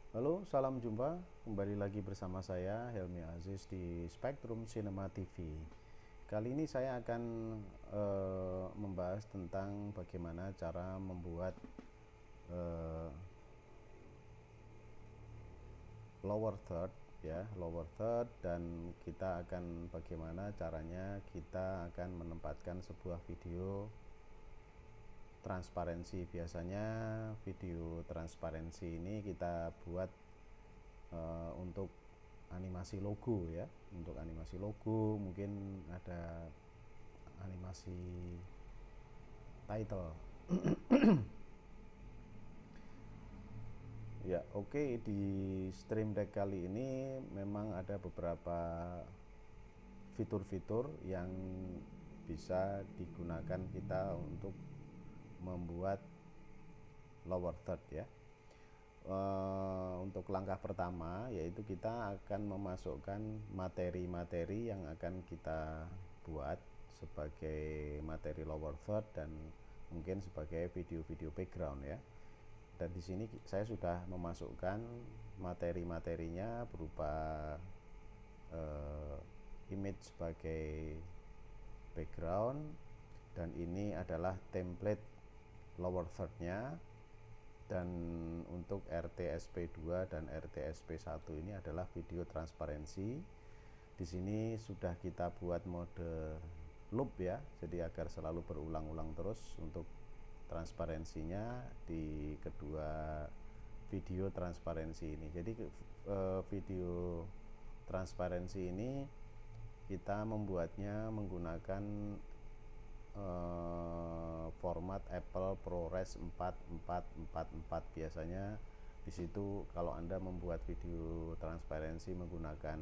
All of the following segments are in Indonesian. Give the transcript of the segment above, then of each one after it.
Halo, salam jumpa. Kembali lagi bersama saya Helmi Aziz di Spektrum Cinema TV. Kali ini saya akan membahas tentang bagaimana cara membuat eh, lower third lower third, dan kita akan bagaimana caranya kita akan menempatkan sebuah video transparansi. Biasanya video transparansi ini kita buat untuk animasi logo ya. Untuk animasi logo mungkin ada animasi title. Ya, oke. Di Stream Deck kali ini memang ada beberapa fitur-fitur yang bisa digunakan kita untuk membuat lower third ya. Untuk langkah pertama yaitu kita akan memasukkan materi-materi yang akan kita buat sebagai materi lower third dan mungkin sebagai video-video background ya. Dan di sini saya sudah memasukkan materi-materinya berupa image sebagai background, dan ini adalah template lower third-nya. Dan untuk RTSP2 dan RTSP1 ini adalah video transparansi. Di sini sudah kita buat mode loop ya, jadi agar selalu berulang-ulang terus untuk transparansinya di kedua video transparansi ini. Jadi video transparansi ini kita membuatnya menggunakan format Apple ProRes 4444. Biasanya di situ kalau Anda membuat video transparansi menggunakan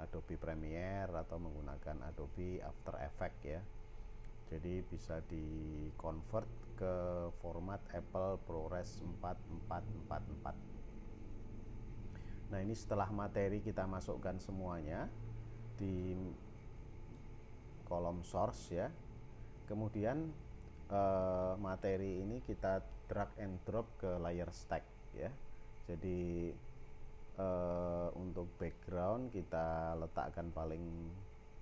Adobe Premiere atau menggunakan Adobe After Effects ya. Jadi bisa di convert ke format Apple ProRes 4444. Nah, ini setelah materi kita masukkan semuanya di kolom source ya. Kemudian materi ini kita drag and drop ke layer stack ya. Jadi untuk background kita letakkan paling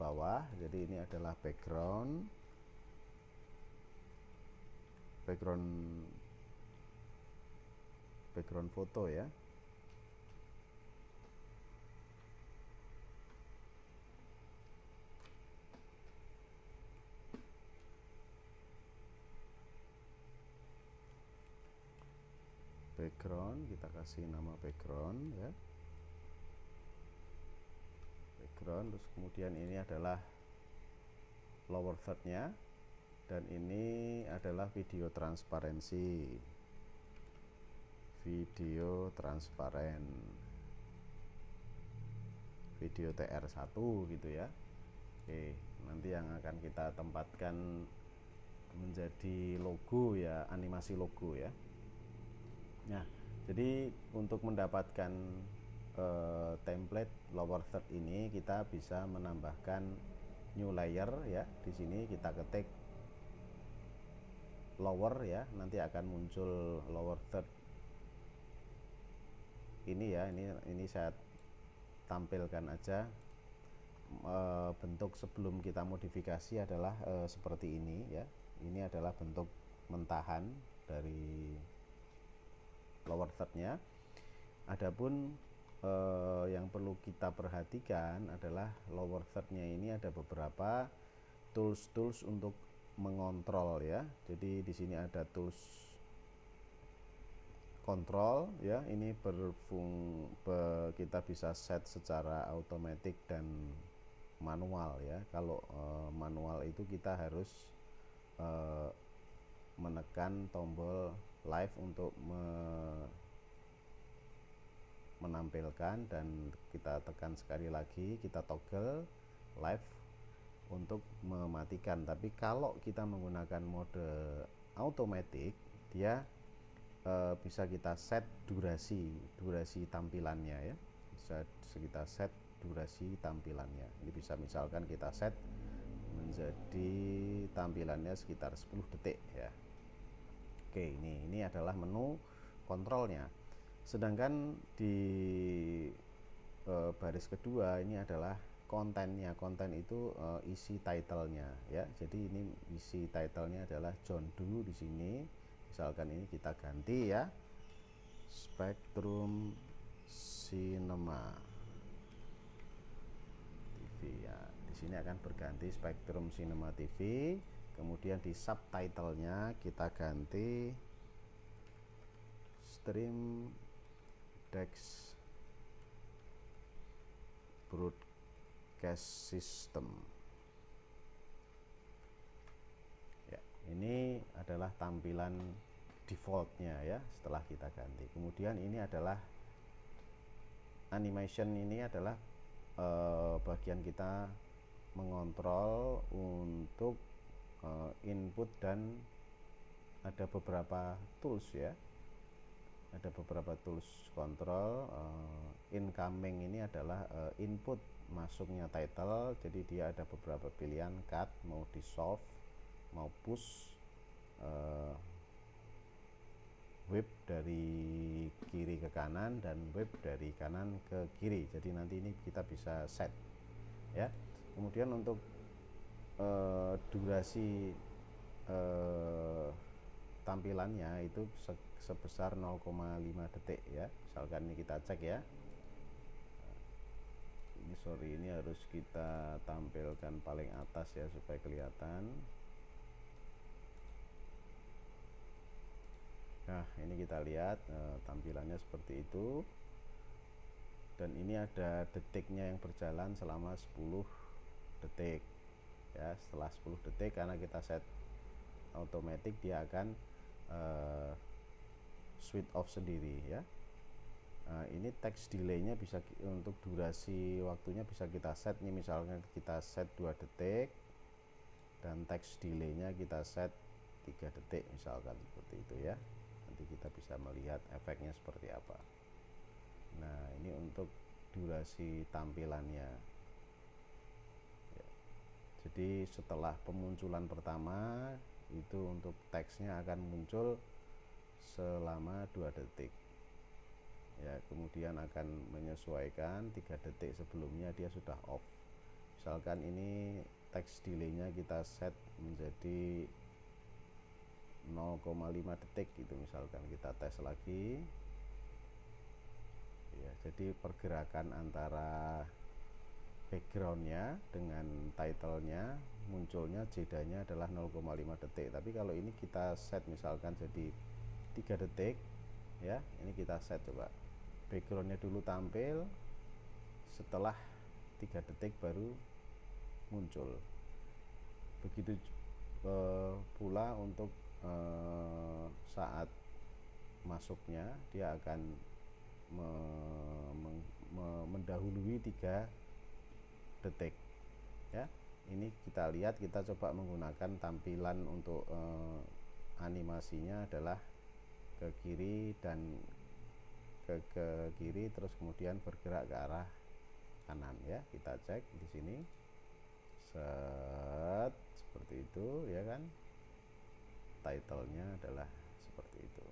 bawah. Jadi ini adalah background foto ya. Background, kita kasih nama background ya, background. Terus kemudian ini adalah lower third nya, dan ini adalah video transparansi, video transparan, video TR1 gitu ya. Oke, nanti yang akan kita tempatkan menjadi logo ya, animasi logo ya. Nah, jadi untuk mendapatkan template lower third ini kita bisa menambahkan new layer ya. Di sini kita ketik lower ya, nanti akan muncul lower third ini ya. Ini saya tampilkan aja. Bentuk sebelum kita modifikasi adalah seperti ini ya. Ini adalah bentuk mentahan dari lower third-nya. Adapun yang perlu kita perhatikan adalah lower third-nya ini ada beberapa tools untuk mengontrol ya. Jadi di sini ada tools kontrol ya. Ini kita bisa set secara otomatis dan manual ya. Kalau manual itu kita harus menekan tombol live untuk menampilkan, dan kita tekan sekali lagi, kita toggle live untuk mematikan. Tapi kalau kita menggunakan mode automatic, dia bisa kita set durasi tampilannya ya. Bisa kita set durasi tampilannya. Ini bisa misalkan kita set menjadi tampilannya sekitar 10 detik ya. Oke, ini adalah menu kontrolnya. Sedangkan di baris kedua ini adalah kontennya. Konten itu isi titlenya ya. Jadi ini isi titlenya adalah John Doe di sini. Misalkan ini kita ganti ya, Spectrum Cinema TV ya. Di sini akan berganti Spectrum Cinema TV. Kemudian di subtitlenya kita ganti Stream Deck Broadcast System ya. Ini adalah tampilan defaultnya ya setelah kita ganti. Kemudian ini adalah animation, ini adalah bagian kita mengontrol untuk input, dan ada beberapa tools ya, ada beberapa tools kontrol. Incoming ini adalah input masuknya title, jadi dia ada beberapa pilihan, cut, mau di solve, mau push, whip dari kiri ke kanan, dan whip dari kanan ke kiri. Jadi nanti ini kita bisa set ya. Kemudian untuk durasi tampilannya itu sebesar 0,5 detik ya. Misalkan ini kita cek ya, ini harus kita tampilkan paling atas ya supaya kelihatan. Nah ini kita lihat tampilannya seperti itu, dan ini ada detiknya yang berjalan selama 10 detik ya. Setelah 10 detik, karena kita set otomatis, dia akan switch off sendiri ya. Ini text delay-nya bisa untuk durasi waktunya bisa kita set nih, misalnya kita set 2 detik dan text delay-nya kita set 3 detik misalkan, seperti itu ya. Nanti kita bisa melihat efeknya seperti apa. Nah ini untuk durasi tampilannya ya. Jadi setelah pemunculan pertama itu untuk teksnya akan muncul selama 2 detik ya, kemudian akan menyesuaikan 3 detik sebelumnya dia sudah off. Misalkan ini text delay-nya kita set menjadi 0,5 detik gitu, misalkan kita tes lagi ya. Jadi pergerakan antara backgroundnya dengan titlenya, munculnya jedanya adalah 0,5 detik. Tapi kalau ini kita set misalkan jadi 3 detik ya, ini kita set, coba backgroundnya dulu tampil, setelah 3 detik baru muncul. Begitu pula untuk saat masuknya, dia akan mendahului 3 detik ya. Ini kita lihat, kita coba menggunakan tampilan untuk animasinya adalah ke kiri dan ke kiri, terus kemudian bergerak ke arah kanan ya. Kita cek di sini, set seperti itu ya kan. Titlenya adalah seperti itu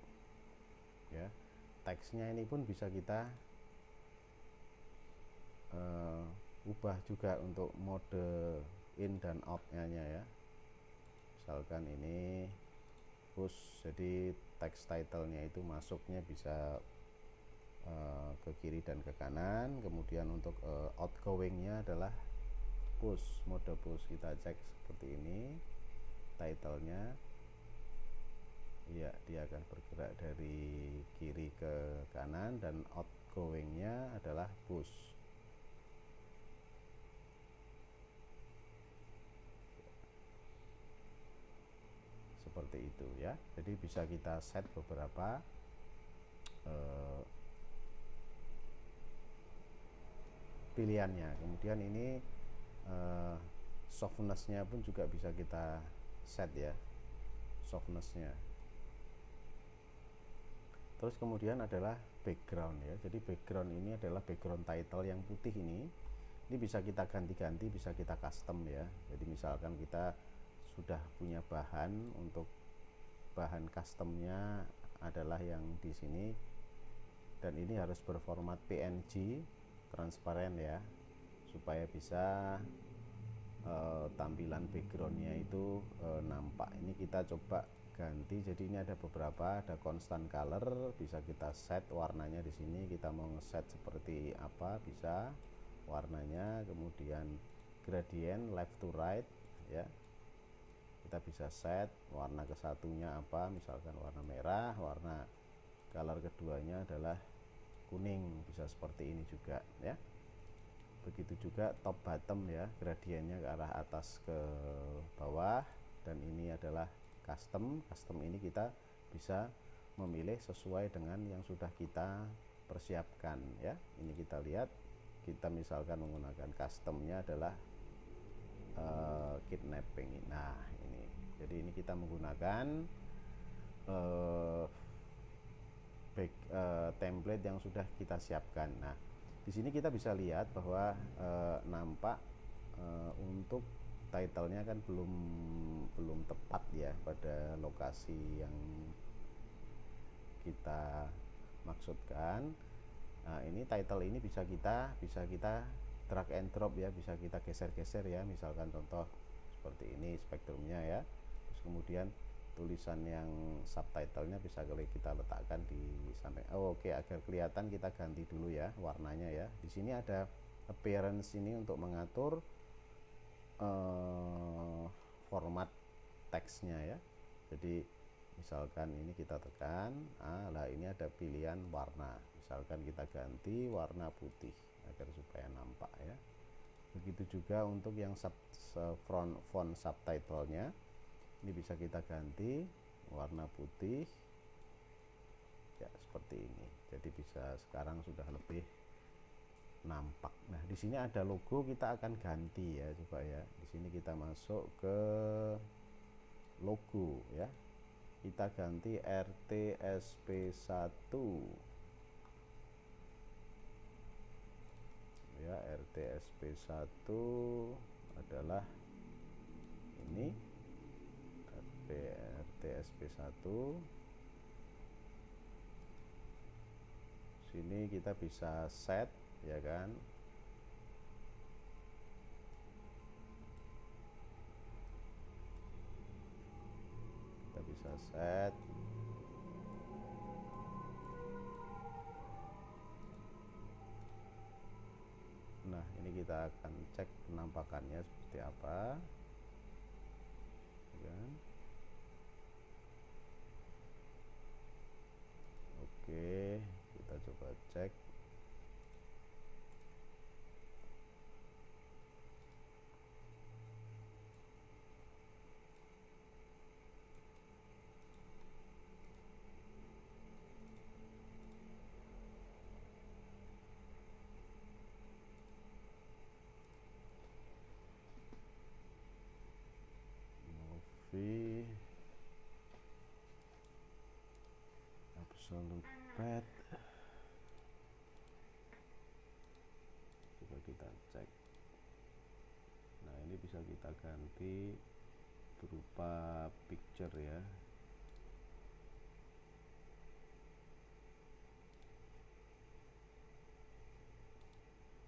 ya. Teksnya ini pun bisa kita ubah juga untuk mode in dan out nya ya. Misalkan ini push, jadi teks titlenya itu masuknya bisa ke kiri dan ke kanan. Kemudian untuk outgoingnya adalah push, mode push. Kita cek seperti ini, titlenya ya, dia akan bergerak dari kiri ke kanan, dan outgoingnya adalah push. Seperti itu ya. Jadi bisa kita set beberapa pilihannya. Kemudian ini softness-nya pun juga bisa kita set ya, softness-nya. Terus kemudian adalah background ya. Jadi background ini adalah background title yang putih ini. Ini bisa kita ganti-ganti, bisa kita custom ya. Jadi misalkan kita sudah punya bahan, untuk bahan customnya adalah yang di sini, dan ini harus berformat PNG transparan ya, supaya bisa tampilan backgroundnya itu nampak. Ini kita coba ganti, jadi ini ada beberapa, ada constant color, bisa kita set warnanya di sini, kita mau ngeset seperti apa bisa warnanya, kemudian gradient left to right ya, kita bisa set warna kesatunya apa, misalkan warna merah, warna color keduanya adalah kuning, bisa seperti ini juga ya. Begitu juga top bottom ya, gradiennya ke arah atas ke bawah, dan ini adalah custom. Custom ini kita bisa memilih sesuai dengan yang sudah kita persiapkan ya. Ini kita lihat, kita misalkan menggunakan customnya adalah kidnapping. Nah ini, jadi ini kita menggunakan template yang sudah kita siapkan. Nah di sini kita bisa lihat bahwa nampak untuk title-nya kan belum tepat ya pada lokasi yang kita maksudkan. Nah, ini title ini bisa kita drag and drop ya, bisa kita geser-geser ya, misalkan contoh seperti ini spektrumnya ya. Terus kemudian tulisan yang subtitlenya bisa kita letakkan di samping. Oke, agar kelihatan kita ganti dulu ya warnanya ya. Di sini ada appearance ini untuk mengatur format teksnya ya. Jadi misalkan ini kita tekan, lah ini ada pilihan warna. Misalkan kita ganti warna putih agar supaya nampak ya. Begitu juga untuk yang font subtitlenya, ini bisa kita ganti warna putih ya, seperti ini. Jadi bisa sekarang sudah lebih nampak. Nah di sini ada logo, kita akan ganti ya, coba ya. Di sini kita masuk ke logo ya, kita ganti RTSP1 ya. RTSP1 adalah ini RTSP1. Sini kita bisa set ya kan, kita bisa set. Nah ini kita akan cek penampakannya seperti apa ya kan? Oke, kita coba cek. Movie absolute pet, coba kita cek. Nah ini bisa kita ganti berupa picture ya.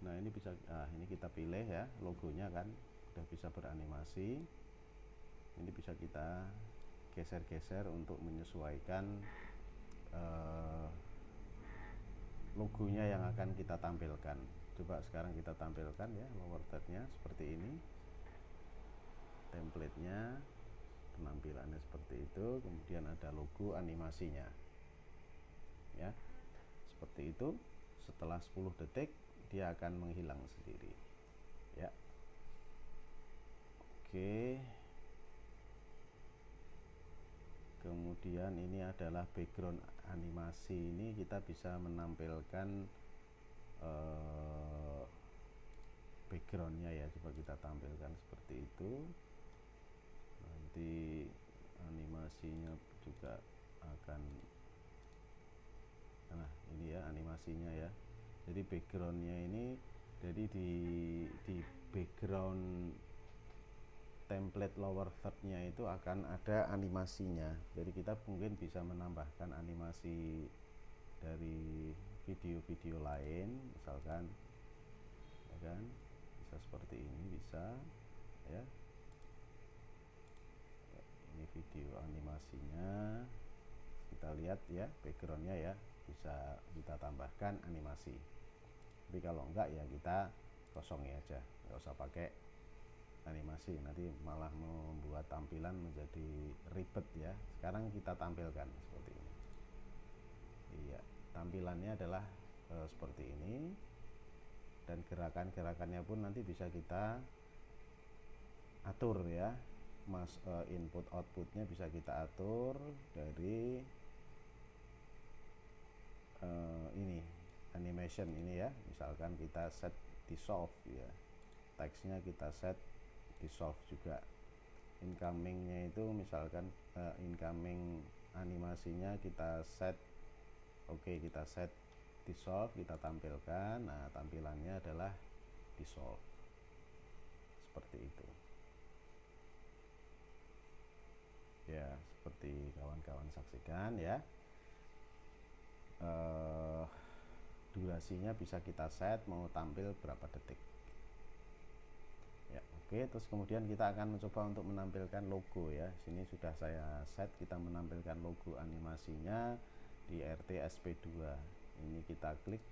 Nah ini bisa, ini kita pilih ya logonya kan, udah bisa beranimasi. Ini bisa kita geser-geser untuk menyesuaikan logonya yang akan kita tampilkan. Coba sekarang kita tampilkan ya lower third-nya seperti ini, template-nya, penampilannya seperti itu, kemudian ada logo animasinya ya, seperti itu. Setelah 10 detik dia akan menghilang sendiri ya. Oke, kemudian ini adalah background animasi. Ini kita bisa menampilkan backgroundnya ya, coba kita tampilkan seperti itu. Nanti animasinya juga akan, nah ini ya animasinya ya. Jadi backgroundnya ini, jadi di background template lower third-nya itu akan ada animasinya. Jadi kita mungkin bisa menambahkan animasi dari video-video lain, misalkan, ya kan, bisa seperti ini, bisa ya. Ini video animasinya, kita lihat ya backgroundnya ya, bisa kita tambahkan animasi. Tapi kalau enggak ya kita kosongin aja, nggak usah pakai animasi, nanti malah membuat tampilan menjadi ribet ya. Sekarang kita tampilkan seperti ini. Iya, tampilannya adalah seperti ini, dan gerakan-gerakannya pun nanti bisa kita atur ya. Input outputnya bisa kita atur dari ini animation ini ya. Misalkan kita set dissolve ya, teksnya kita set dissolve juga. Incomingnya itu misalkan incoming animasinya kita set oke, kita set dissolve, kita tampilkan. Nah, tampilannya adalah dissolve seperti itu ya, seperti kawan-kawan saksikan ya. Durasinya bisa kita set mau tampil berapa detik ya. Oke, terus kemudian kita akan mencoba untuk menampilkan logo ya. Sini sudah saya set, kita menampilkan logo animasinya di RTSP2. Ini kita klik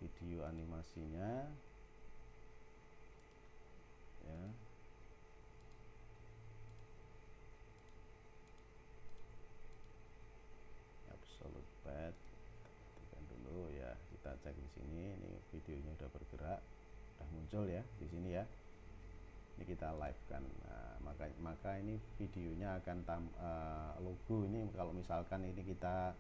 video animasinya ya. Absolute Pet, tekan dulu ya, kita cek di sini. Ini videonya udah bergerak, udah muncul ya di sini ya. Ini kita live kan. Nah, maka ini videonya akan logo ini, kalau misalkan ini kita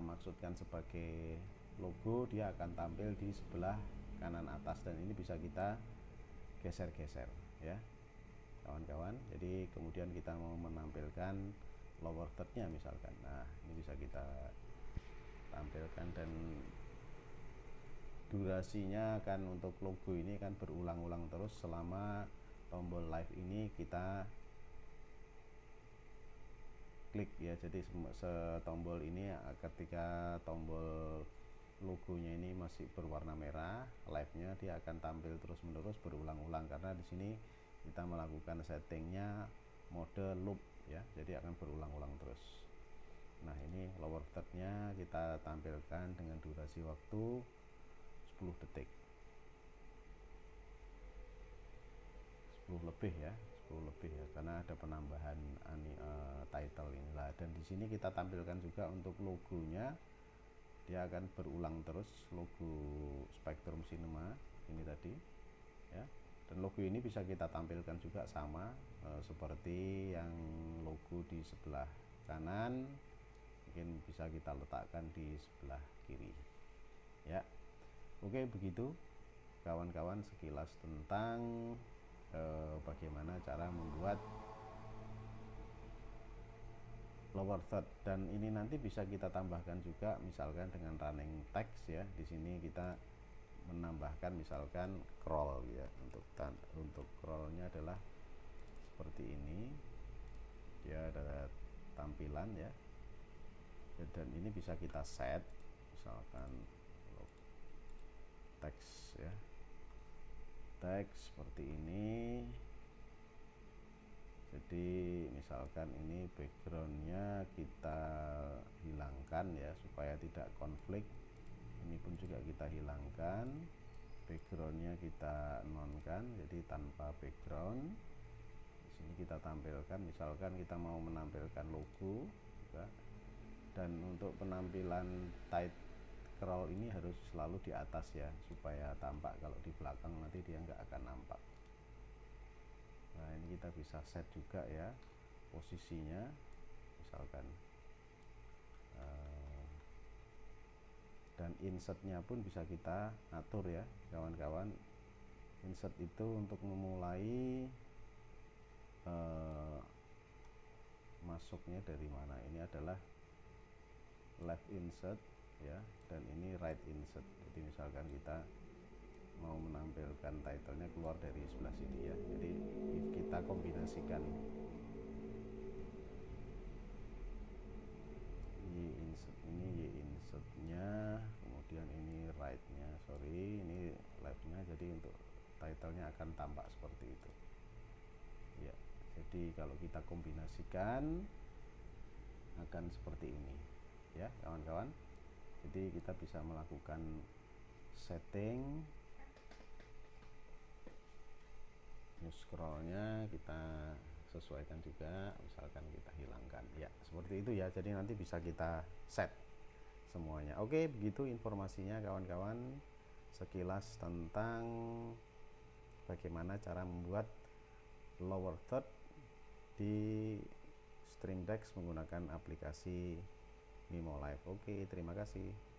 maksudkan sebagai logo, dia akan tampil di sebelah kanan atas, dan ini bisa kita geser-geser ya kawan-kawan. Jadi kemudian kita mau menampilkan lower third-nya misalkan, nah ini bisa kita tampilkan, dan durasinya kan untuk logo ini kan berulang-ulang terus selama tombol live ini kita klik ya. Jadi tombol ini ketika tombol logonya ini masih berwarna merah, live-nya dia akan tampil terus-menerus berulang-ulang, karena di sini kita melakukan settingnya mode loop ya, jadi akan berulang-ulang terus. Nah, ini lower third-nya kita tampilkan dengan durasi waktu 10 detik, 10 lebih ya, 10 lebih ya, karena ada penambahan title inilah. Dan di sini kita tampilkan juga untuk logonya, dia akan berulang terus, logo Spektrum Cinema ini tadi ya. Dan logo ini bisa kita tampilkan juga sama seperti yang logo di sebelah kanan, mungkin bisa kita letakkan di sebelah kiri ya. Oke, begitu kawan-kawan sekilas tentang bagaimana cara membuat lower third. Dan ini nanti bisa kita tambahkan juga misalkan dengan running text ya. Di sini kita menambahkan misalkan scroll ya, untuk scrollnya adalah seperti ini, dia ada tampilan ya, dan ini bisa kita set misalkan teks ya, teks seperti ini. Jadi misalkan ini backgroundnya kita hilangkan ya supaya tidak konflik. Ini pun juga kita hilangkan, backgroundnya kita nonkan, jadi tanpa background. Di sini kita tampilkan, misalkan kita mau menampilkan logo juga. Dan untuk penampilan tight scroll ini harus selalu di atas ya, supaya tampak. Kalau di belakang nanti dia nggak akan nampak. Nah, ini kita bisa set juga ya posisinya, misalkan dan insertnya pun bisa kita atur ya kawan-kawan. Insert itu untuk memulai masuknya dari mana. Ini adalah left insert ya, dan ini right insert. Jadi misalkan kita mau menampilkan titlenya keluar dari sebelah sini ya, jadi kita kombinasikan Y insert ini, Y insert ini live-nya, jadi untuk title-nya akan tampak seperti itu ya. Jadi kalau kita kombinasikan akan seperti ini ya kawan-kawan. Jadi kita bisa melakukan setting, new scrollnya kita sesuaikan juga, misalkan kita hilangkan ya, seperti itu ya. Jadi nanti bisa kita set semuanya. Oke, begitu informasinya kawan-kawan, sekilas tentang bagaimana cara membuat lower third di Stream Deck menggunakan aplikasi Mimo Live. Oke, terima kasih.